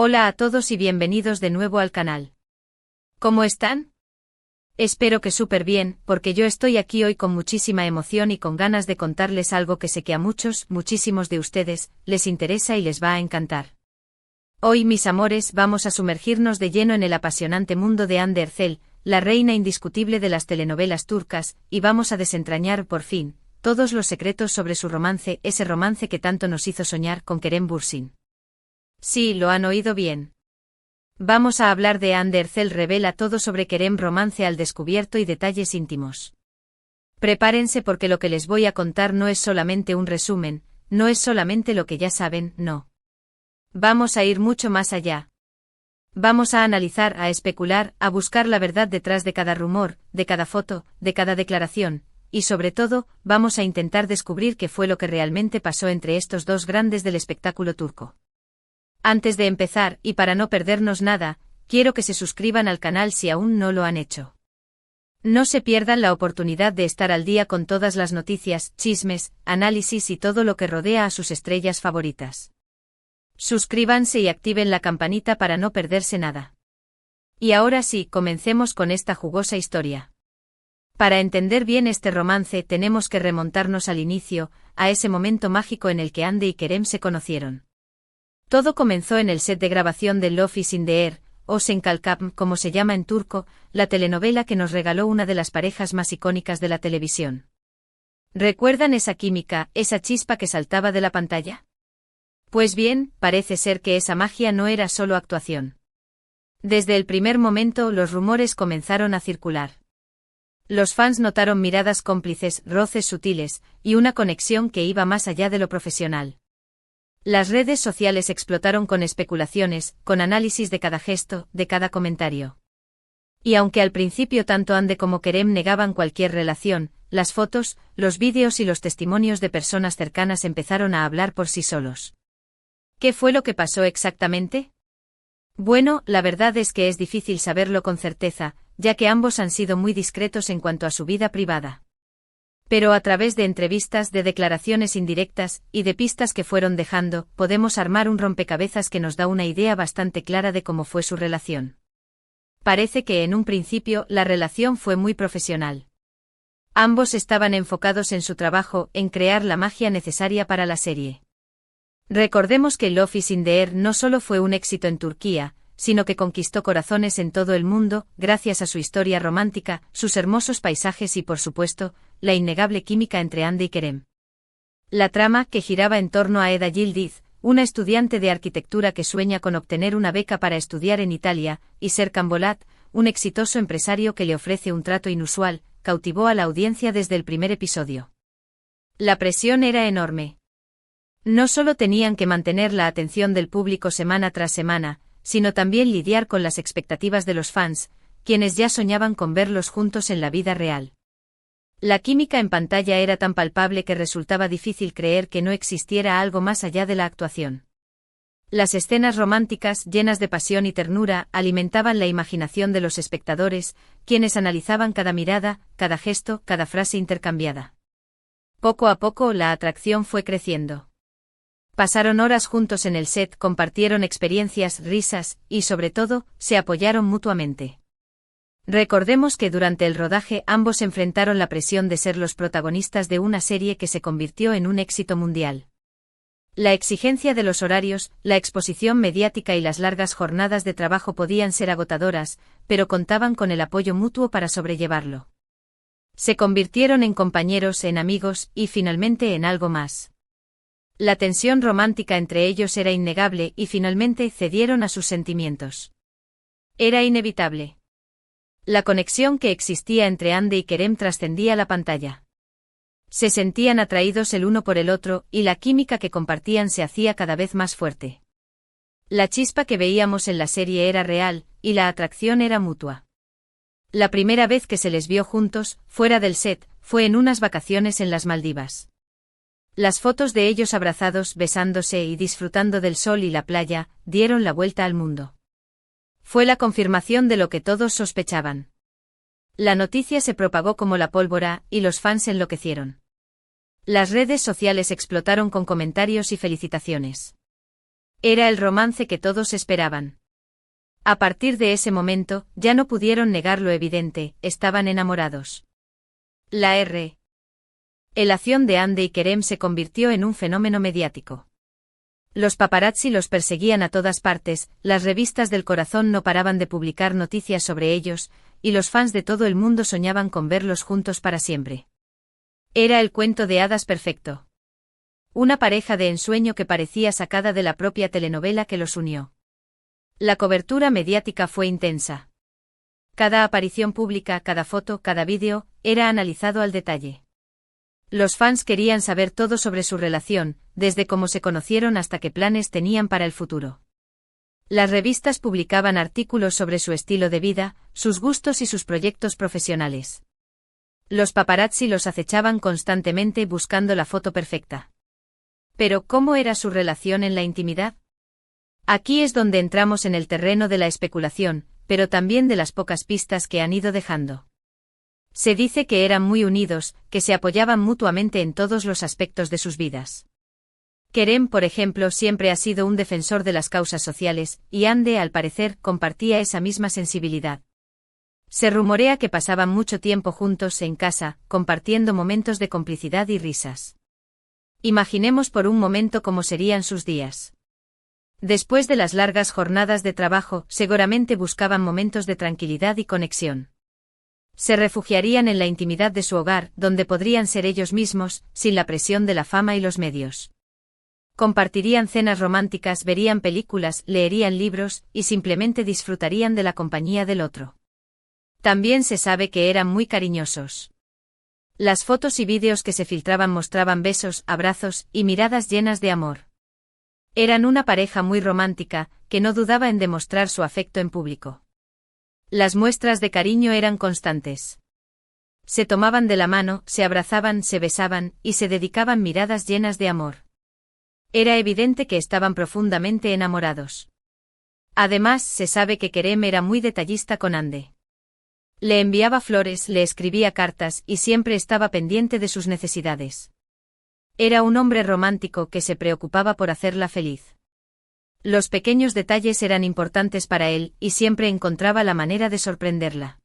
Hola a todos y bienvenidos de nuevo al canal. ¿Cómo están? Espero que súper bien, porque yo estoy aquí hoy con muchísima emoción y con ganas de contarles algo que sé que a muchísimos de ustedes, les interesa y les va a encantar. Hoy, mis amores, vamos a sumergirnos de lleno en el apasionante mundo de Hande Erçel, la reina indiscutible de las telenovelas turcas, y vamos a desentrañar, por fin, todos los secretos sobre su romance, ese romance que tanto nos hizo soñar con Kerem Bürsin. Sí, lo han oído bien. Vamos a hablar de Hande Erçel revela todo sobre Kerem, romance al descubierto y detalles íntimos. Prepárense porque lo que les voy a contar no es solamente un resumen, no es solamente lo que ya saben, no. Vamos a ir mucho más allá. Vamos a analizar, a especular, a buscar la verdad detrás de cada rumor, de cada foto, de cada declaración, y sobre todo, vamos a intentar descubrir qué fue lo que realmente pasó entre estos dos grandes del espectáculo turco. Antes de empezar, y para no perdernos nada, quiero que se suscriban al canal si aún no lo han hecho. No se pierdan la oportunidad de estar al día con todas las noticias, chismes, análisis y todo lo que rodea a sus estrellas favoritas. Suscríbanse y activen la campanita para no perderse nada. Y ahora sí, comencemos con esta jugosa historia. Para entender bien este romance tenemos que remontarnos al inicio, a ese momento mágico en el que Hande y Kerem se conocieron. Todo comenzó en el set de grabación de Love is in the Air, o Sen Kalkam, como se llama en turco, la telenovela que nos regaló una de las parejas más icónicas de la televisión. ¿Recuerdan esa química, esa chispa que saltaba de la pantalla? Pues bien, parece ser que esa magia no era solo actuación. Desde el primer momento los rumores comenzaron a circular. Los fans notaron miradas cómplices, roces sutiles, y una conexión que iba más allá de lo profesional. Las redes sociales explotaron con especulaciones, con análisis de cada gesto, de cada comentario. Y aunque al principio tanto Hande como Kerem negaban cualquier relación, las fotos, los vídeos y los testimonios de personas cercanas empezaron a hablar por sí solos. ¿Qué fue lo que pasó exactamente? Bueno, la verdad es que es difícil saberlo con certeza, ya que ambos han sido muy discretos en cuanto a su vida privada. Pero a través de entrevistas, de declaraciones indirectas, y de pistas que fueron dejando, podemos armar un rompecabezas que nos da una idea bastante clara de cómo fue su relación. Parece que en un principio la relación fue muy profesional. Ambos estaban enfocados en su trabajo, en crear la magia necesaria para la serie. Recordemos que Love is in the Air no solo fue un éxito en Turquía, sino que conquistó corazones en todo el mundo, gracias a su historia romántica, sus hermosos paisajes y por supuesto, la innegable química entre Hande y Kerem. La trama, que giraba en torno a Eda Yildiz, una estudiante de arquitectura que sueña con obtener una beca para estudiar en Italia, y Serkan Bolat, un exitoso empresario que le ofrece un trato inusual, cautivó a la audiencia desde el primer episodio. La presión era enorme. No solo tenían que mantener la atención del público semana tras semana, sino también lidiar con las expectativas de los fans, quienes ya soñaban con verlos juntos en la vida real. La química en pantalla era tan palpable que resultaba difícil creer que no existiera algo más allá de la actuación. Las escenas románticas, llenas de pasión y ternura, alimentaban la imaginación de los espectadores, quienes analizaban cada mirada, cada gesto, cada frase intercambiada. Poco a poco la atracción fue creciendo. Pasaron horas juntos en el set, compartieron experiencias, risas, y sobre todo, se apoyaron mutuamente. Recordemos que durante el rodaje ambos enfrentaron la presión de ser los protagonistas de una serie que se convirtió en un éxito mundial. La exigencia de los horarios, la exposición mediática y las largas jornadas de trabajo podían ser agotadoras, pero contaban con el apoyo mutuo para sobrellevarlo. Se convirtieron en compañeros, en amigos, y finalmente en algo más. La tensión romántica entre ellos era innegable y finalmente cedieron a sus sentimientos. Era inevitable. La conexión que existía entre Hande y Kerem trascendía la pantalla. Se sentían atraídos el uno por el otro y la química que compartían se hacía cada vez más fuerte. La chispa que veíamos en la serie era real y la atracción era mutua. La primera vez que se les vio juntos, fuera del set, fue en unas vacaciones en las Maldivas. Las fotos de ellos abrazados, besándose y disfrutando del sol y la playa, dieron la vuelta al mundo. Fue la confirmación de lo que todos sospechaban. La noticia se propagó como la pólvora, y los fans enloquecieron. Las redes sociales explotaron con comentarios y felicitaciones. Era el romance que todos esperaban. A partir de ese momento, ya no pudieron negar lo evidente, estaban enamorados. La relación de Andy y Kerem se convirtió en un fenómeno mediático. Los paparazzi los perseguían a todas partes, las revistas del corazón no paraban de publicar noticias sobre ellos, y los fans de todo el mundo soñaban con verlos juntos para siempre. Era el cuento de hadas perfecto. Una pareja de ensueño que parecía sacada de la propia telenovela que los unió. La cobertura mediática fue intensa. Cada aparición pública, cada foto, cada vídeo, era analizado al detalle. Los fans querían saber todo sobre su relación, desde cómo se conocieron hasta qué planes tenían para el futuro. Las revistas publicaban artículos sobre su estilo de vida, sus gustos y sus proyectos profesionales. Los paparazzi los acechaban constantemente buscando la foto perfecta. Pero, ¿cómo era su relación en la intimidad? Aquí es donde entramos en el terreno de la especulación, pero también de las pocas pistas que han ido dejando. Se dice que eran muy unidos, que se apoyaban mutuamente en todos los aspectos de sus vidas. Kerem, por ejemplo, siempre ha sido un defensor de las causas sociales, y Andy, al parecer, compartía esa misma sensibilidad. Se rumorea que pasaban mucho tiempo juntos en casa, compartiendo momentos de complicidad y risas. Imaginemos por un momento cómo serían sus días. Después de las largas jornadas de trabajo, seguramente buscaban momentos de tranquilidad y conexión. Se refugiarían en la intimidad de su hogar, donde podrían ser ellos mismos, sin la presión de la fama y los medios. Compartirían cenas románticas, verían películas, leerían libros, y simplemente disfrutarían de la compañía del otro. También se sabe que eran muy cariñosos. Las fotos y vídeos que se filtraban mostraban besos, abrazos, y miradas llenas de amor. Eran una pareja muy romántica, que no dudaba en demostrar su afecto en público. Las muestras de cariño eran constantes. Se tomaban de la mano, se abrazaban, se besaban, y se dedicaban miradas llenas de amor. Era evidente que estaban profundamente enamorados. Además, se sabe que Kerem era muy detallista con Andy. Le enviaba flores, le escribía cartas, y siempre estaba pendiente de sus necesidades. Era un hombre romántico que se preocupaba por hacerla feliz. Los pequeños detalles eran importantes para él, y siempre encontraba la manera de sorprenderla.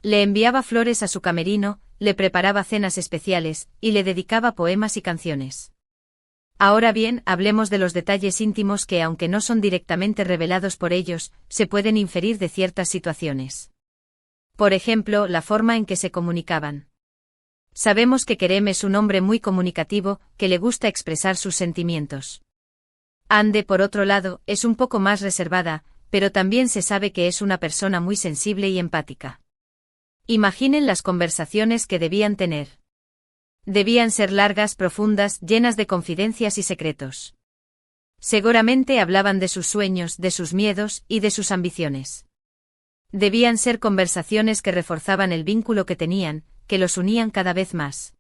Le enviaba flores a su camerino, le preparaba cenas especiales, y le dedicaba poemas y canciones. Ahora bien, hablemos de los detalles íntimos que, aunque no son directamente revelados por ellos, se pueden inferir de ciertas situaciones. Por ejemplo, la forma en que se comunicaban. Sabemos que Kerem es un hombre muy comunicativo, que le gusta expresar sus sentimientos. Andy, por otro lado, es un poco más reservada, pero también se sabe que es una persona muy sensible y empática. Imaginen las conversaciones que debían tener. Debían ser largas, profundas, llenas de confidencias y secretos. Seguramente hablaban de sus sueños, de sus miedos y de sus ambiciones. Debían ser conversaciones que reforzaban el vínculo que tenían, que los unían cada vez más.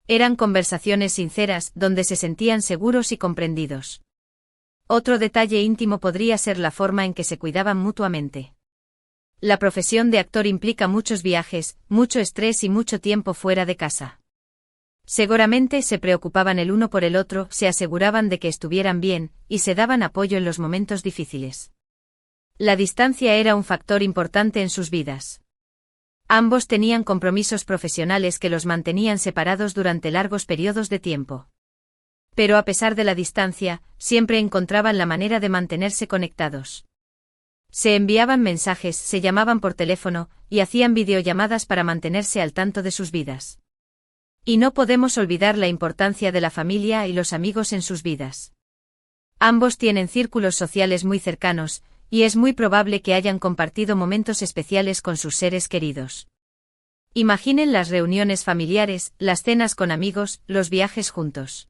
Eran conversaciones sinceras, donde se sentían seguros y comprendidos. Otro detalle íntimo podría ser la forma en que se cuidaban mutuamente. La profesión de actor implica muchos viajes, mucho estrés y mucho tiempo fuera de casa. Seguramente se preocupaban el uno por el otro, se aseguraban de que estuvieran bien, y se daban apoyo en los momentos difíciles. La distancia era un factor importante en sus vidas. Ambos tenían compromisos profesionales que los mantenían separados durante largos periodos de tiempo. Pero a pesar de la distancia, siempre encontraban la manera de mantenerse conectados. Se enviaban mensajes, se llamaban por teléfono, y hacían videollamadas para mantenerse al tanto de sus vidas. Y no podemos olvidar la importancia de la familia y los amigos en sus vidas. Ambos tienen círculos sociales muy cercanos, y es muy probable que hayan compartido momentos especiales con sus seres queridos. Imaginen las reuniones familiares, las cenas con amigos, los viajes juntos.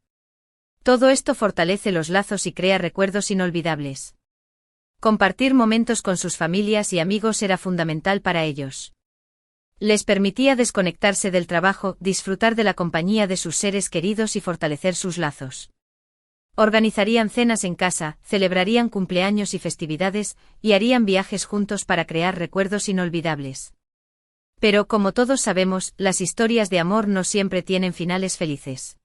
Todo esto fortalece los lazos y crea recuerdos inolvidables. Compartir momentos con sus familias y amigos era fundamental para ellos. Les permitía desconectarse del trabajo, disfrutar de la compañía de sus seres queridos y fortalecer sus lazos. Organizarían cenas en casa, celebrarían cumpleaños y festividades, y harían viajes juntos para crear recuerdos inolvidables. Pero como todos sabemos, las historias de amor no siempre tienen finales felices.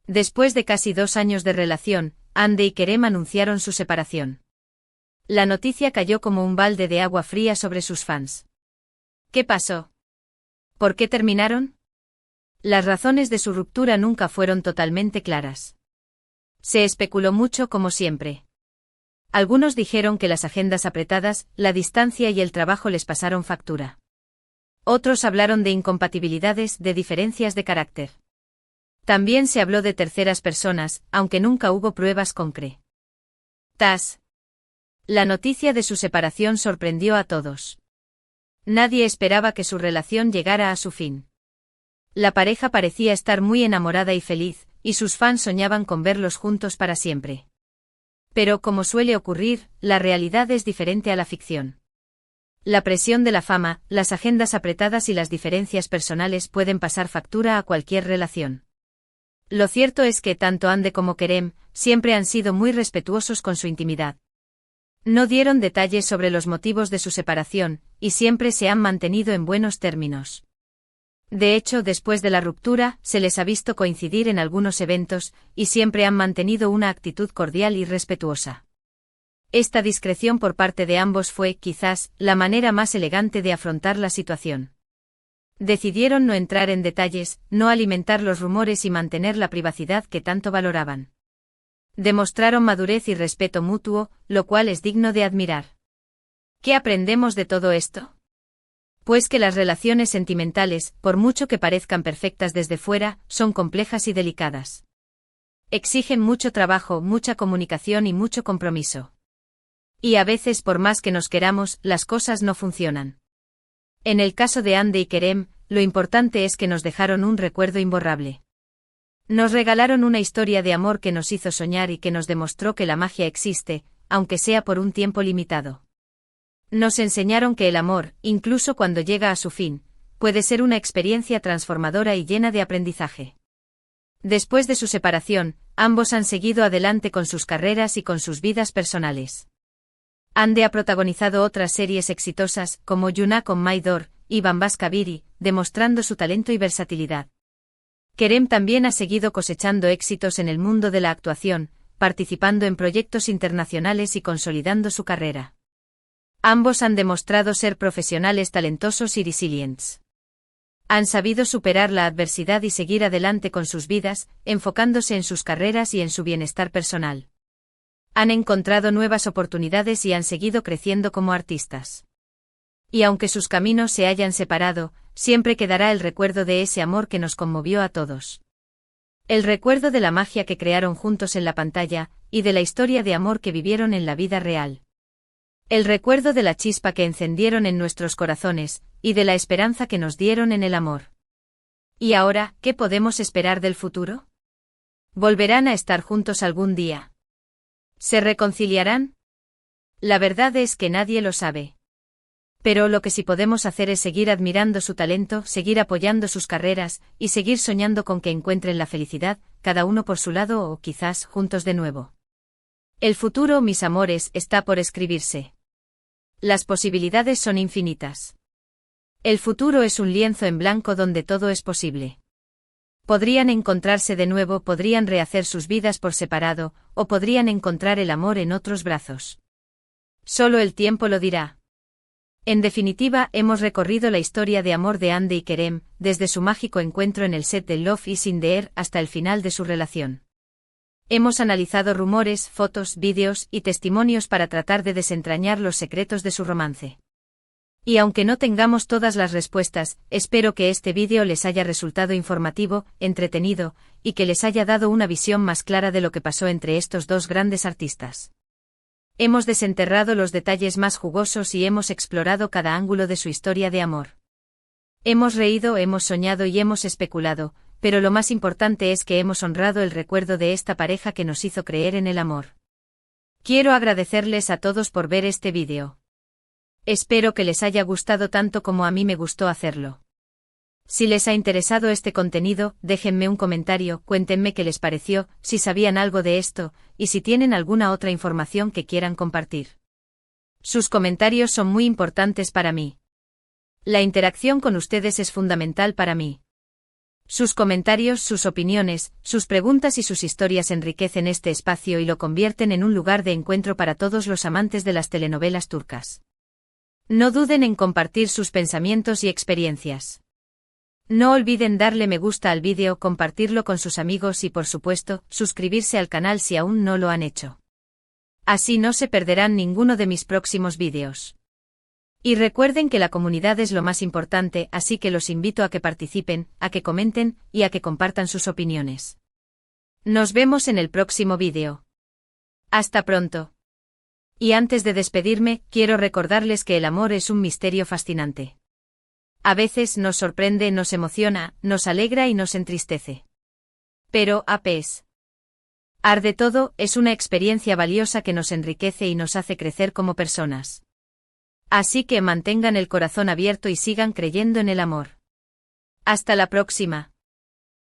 Después de casi 2 años de relación, Hande y Kerem anunciaron su separación. La noticia cayó como un balde de agua fría sobre sus fans. ¿Qué pasó? ¿Por qué terminaron? Las razones de su ruptura nunca fueron totalmente claras. Se especuló mucho como siempre. Algunos dijeron que las agendas apretadas, la distancia y el trabajo les pasaron factura. Otros hablaron de incompatibilidades, de diferencias de carácter. También se habló de terceras personas, aunque nunca hubo pruebas concretas. La noticia de su separación sorprendió a todos. Nadie esperaba que su relación llegara a su fin. La pareja parecía estar muy enamorada y feliz, y sus fans soñaban con verlos juntos para siempre. Pero como suele ocurrir, la realidad es diferente a la ficción. La presión de la fama, las agendas apretadas y las diferencias personales pueden pasar factura a cualquier relación. Lo cierto es que tanto Hande como Kerem siempre han sido muy respetuosos con su intimidad. No dieron detalles sobre los motivos de su separación, y siempre se han mantenido en buenos términos. De hecho, después de la ruptura, se les ha visto coincidir en algunos eventos, y siempre han mantenido una actitud cordial y respetuosa. Esta discreción por parte de ambos fue, quizás, la manera más elegante de afrontar la situación. Decidieron no entrar en detalles, no alimentar los rumores y mantener la privacidad que tanto valoraban. Demostraron madurez y respeto mutuo, lo cual es digno de admirar. ¿Qué aprendemos de todo esto? Pues que las relaciones sentimentales, por mucho que parezcan perfectas desde fuera, son complejas y delicadas. Exigen mucho trabajo, mucha comunicación y mucho compromiso. Y a veces, por más que nos queramos, las cosas no funcionan. En el caso de Hande y Kerem, lo importante es que nos dejaron un recuerdo imborrable. Nos regalaron una historia de amor que nos hizo soñar y que nos demostró que la magia existe, aunque sea por un tiempo limitado. Nos enseñaron que el amor, incluso cuando llega a su fin, puede ser una experiencia transformadora y llena de aprendizaje. Después de su separación, ambos han seguido adelante con sus carreras y con sus vidas personales. Hande ha protagonizado otras series exitosas, como Yuna con Maidor y Bambas Kabiri, demostrando su talento y versatilidad. Kerem también ha seguido cosechando éxitos en el mundo de la actuación, participando en proyectos internacionales y consolidando su carrera. Ambos han demostrado ser profesionales talentosos y resilientes. Han sabido superar la adversidad y seguir adelante con sus vidas, enfocándose en sus carreras y en su bienestar personal. Han encontrado nuevas oportunidades y han seguido creciendo como artistas. Y aunque sus caminos se hayan separado, siempre quedará el recuerdo de ese amor que nos conmovió a todos. El recuerdo de la magia que crearon juntos en la pantalla, y de la historia de amor que vivieron en la vida real. El recuerdo de la chispa que encendieron en nuestros corazones, y de la esperanza que nos dieron en el amor. ¿Y ahora, qué podemos esperar del futuro? ¿Volverán a estar juntos algún día? ¿Se reconciliarán? La verdad es que nadie lo sabe. Pero lo que sí podemos hacer es seguir admirando su talento, seguir apoyando sus carreras, y seguir soñando con que encuentren la felicidad, cada uno por su lado o quizás juntos de nuevo. El futuro, mis amores, está por escribirse. Las posibilidades son infinitas. El futuro es un lienzo en blanco donde todo es posible. Podrían encontrarse de nuevo, podrían rehacer sus vidas por separado, o podrían encontrar el amor en otros brazos. Solo el tiempo lo dirá. En definitiva, hemos recorrido la historia de amor de Hande y Kerem, desde su mágico encuentro en el set de Love is in the Air hasta el final de su relación. Hemos analizado rumores, fotos, vídeos y testimonios para tratar de desentrañar los secretos de su romance. Y aunque no tengamos todas las respuestas, espero que este vídeo les haya resultado informativo, entretenido, y que les haya dado una visión más clara de lo que pasó entre estos dos grandes artistas. Hemos desenterrado los detalles más jugosos y hemos explorado cada ángulo de su historia de amor. Hemos reído, hemos soñado y hemos especulado, pero lo más importante es que hemos honrado el recuerdo de esta pareja que nos hizo creer en el amor. Quiero agradecerles a todos por ver este vídeo. Espero que les haya gustado tanto como a mí me gustó hacerlo. Si les ha interesado este contenido, déjenme un comentario, cuéntenme qué les pareció, si sabían algo de esto, y si tienen alguna otra información que quieran compartir. Sus comentarios son muy importantes para mí. La interacción con ustedes es fundamental para mí. Sus comentarios, sus opiniones, sus preguntas y sus historias enriquecen este espacio y lo convierten en un lugar de encuentro para todos los amantes de las telenovelas turcas. No duden en compartir sus pensamientos y experiencias. No olviden darle me gusta al vídeo, compartirlo con sus amigos y por supuesto, suscribirse al canal si aún no lo han hecho. Así no se perderán ninguno de mis próximos vídeos. Y recuerden que la comunidad es lo más importante, así que los invito a que participen, a que comenten y a que compartan sus opiniones. Nos vemos en el próximo vídeo. Hasta pronto. Y antes de despedirme, quiero recordarles que el amor es un misterio fascinante. A veces nos sorprende, nos emociona, nos alegra y nos entristece. Pero, a pesar de todo, es una experiencia valiosa que nos enriquece y nos hace crecer como personas. Así que mantengan el corazón abierto y sigan creyendo en el amor. Hasta la próxima.